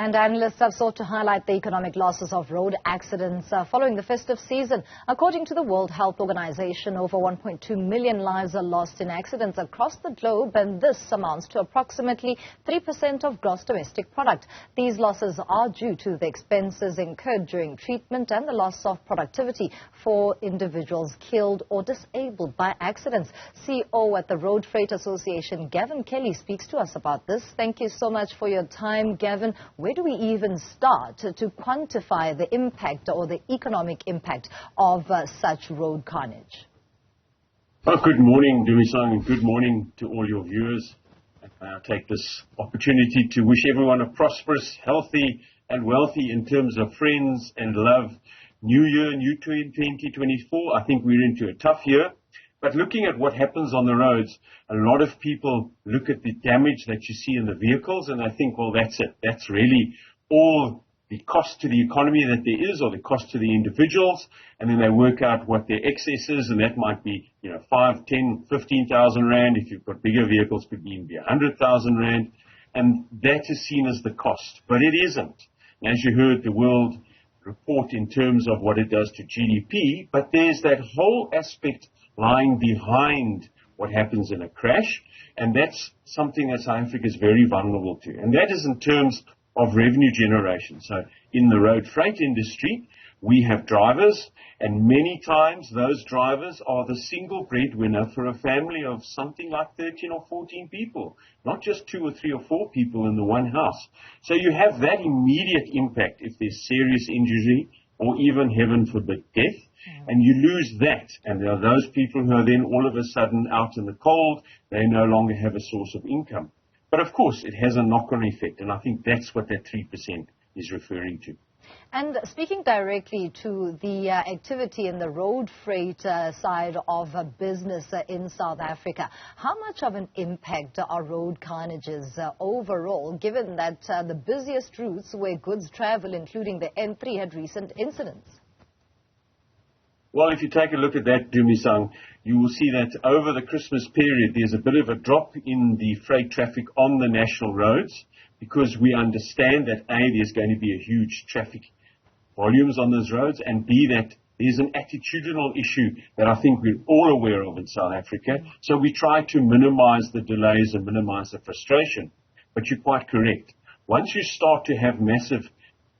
And analysts have sought to highlight the economic losses of road accidents following the festive season. According to the World Health Organization, over 1.2 million lives are lost in accidents across the globe, and this amounts to approximately 3% of gross domestic product. These losses are due to the expenses incurred during treatment and the loss of productivity for individuals killed or disabled by accidents. CEO at the Road Freight Association, Gavin speaks to us about this. Thank you so much for your time, Gavin. Where do we even start to quantify the impact or the economic impact of such road carnage? Well, good morning, Tumisang, and good morning to all your viewers. I take this opportunity to wish everyone a prosperous, healthy and wealthy, in terms of friends and love, New Year, New 2024. I think we're into a tough year. But looking at what happens on the roads, a lot of people look at the damage that you see in the vehicles and they think, well, that's it. That's really all the cost to the economy that there is, or the cost to the individuals. And then they work out what their excess is, and that might be, 5, 10, 15,000 rand. If you've got bigger vehicles, could even be 100,000 rand. And that is seen as the cost. But it isn't. And as you heard, the World Report in terms of what it does to GDP, but there's that whole aspect lying behind what happens in a crash, and that's something that South Africa is very vulnerable to, and that is in terms of revenue generation. So in the road freight industry, we have drivers, and many times those drivers are the single breadwinner for a family of something like 13 or 14 people, not just 2 or 3 or 4 people in the one house. So you have that immediate impact if there's serious injury or even, heaven forbid, death. And you lose that, and there are those people who are then all of a sudden out in the cold. They no longer have a source of income. But of course, it has a knock-on effect, and I think that's what that 3% is referring to. And speaking directly to the activity in the road freight side of business in South Africa, how much of an impact are road carnages overall, given that the busiest routes where goods travel, including the N3, had recent incidents? Well, if you take a look at that, Tumisang, you will see that over the Christmas period, there's a bit of a drop in the freight traffic on the national roads, because we understand that A, there's going to be a huge traffic volumes on those roads, and B, that there's an attitudinal issue that I think we're all aware of in South Africa. So we try to minimize the delays and minimize the frustration. But you're quite correct. Once you start to have massive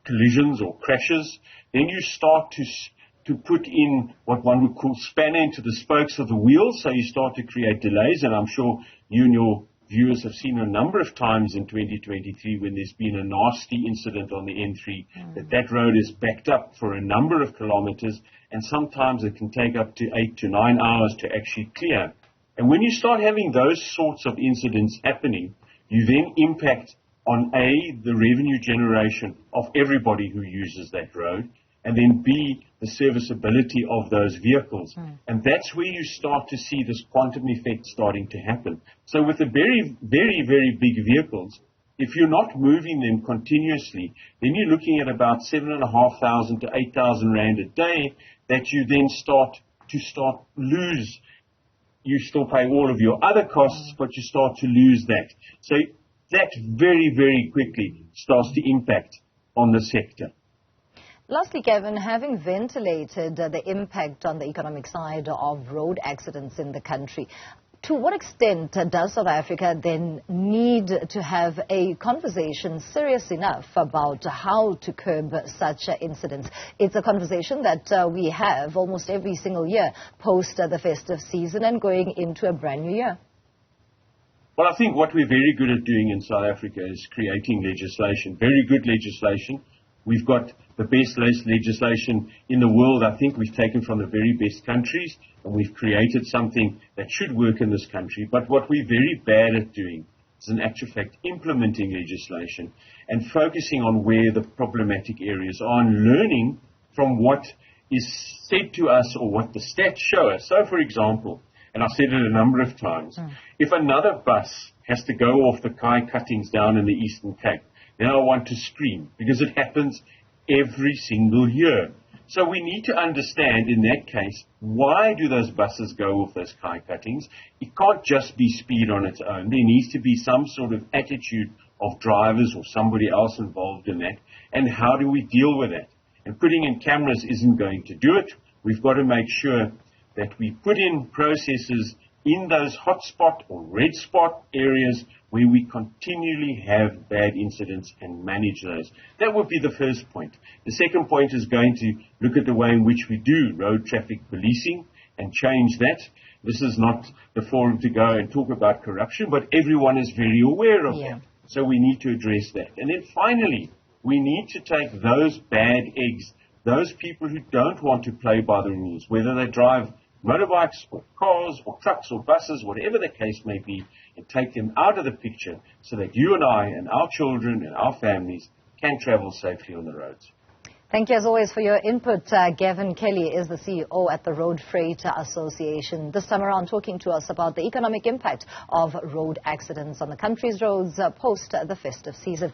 collisions or crashes, then you start to put in what one would call spanner into the spokes of the wheels, so you start to create delays. And I'm sure you and your viewers have seen a number of times in 2023 when there's been a nasty incident on the N3, that road is backed up for a number of kilometers, and sometimes it can take up to 8 to 9 hours to actually clear. And when you start having those sorts of incidents happening, you then impact on A, the revenue generation of everybody who uses that road, and then B, the serviceability of those vehicles. And that's where you start to see this quantum effect starting to happen. So with the very, very, very big vehicles, if you're not moving them continuously, then you're looking at about 7,500 to 8,000 rand a day that you then start lose. You still pay all of your other costs, but you start to lose that. So that very, very quickly starts to impact on the sector. Lastly, Gavin, having ventilated the impact on the economic side of road accidents in the country, to what extent does South Africa then need to have a conversation serious enough about how to curb such incidents? It's a conversation that we have almost every single year post the festive season and going into a brand new year. Well, I think what we're very good at doing in South Africa is creating legislation, very good legislation. We've got the best legislation in the world. I think we've taken from the very best countries, and we've created something that should work in this country. But what we're very bad at doing is, in actual fact, implementing legislation and focusing on where the problematic areas are and learning from what is said to us or what the stats show us. So, for example, and I've said it a number of times, if another bus has to go off the Kai cuttings down in the Eastern Cape, then I want to scream, because it happens every single year. So we need to understand, in that case, why do those buses go off those Kai cuttings? It can't just be speed on its own. There needs to be some sort of attitude of drivers or somebody else involved in that, and how do we deal with that? And putting in cameras isn't going to do it. We've got to make sure that we put in processes in those hotspot or red spot areas where we continually have bad incidents and manage those. That would be the first point. The second point is going to look at the way in which we do road traffic policing and change that. This is not the forum to go and talk about corruption, but everyone is very aware of that. So we need to address that. And then finally, we need to take those bad eggs, those people who don't want to play by the rules, whether they drive motorbikes or cars or trucks or buses, whatever the case may be, and take them out of the picture so that you and I and our children and our families can travel safely on the roads. Thank you as always for your input. Gavin Kelly is the CEO at the Road Freight Association. This time around talking to us about the economic impact of road accidents on the country's roads post the festive season.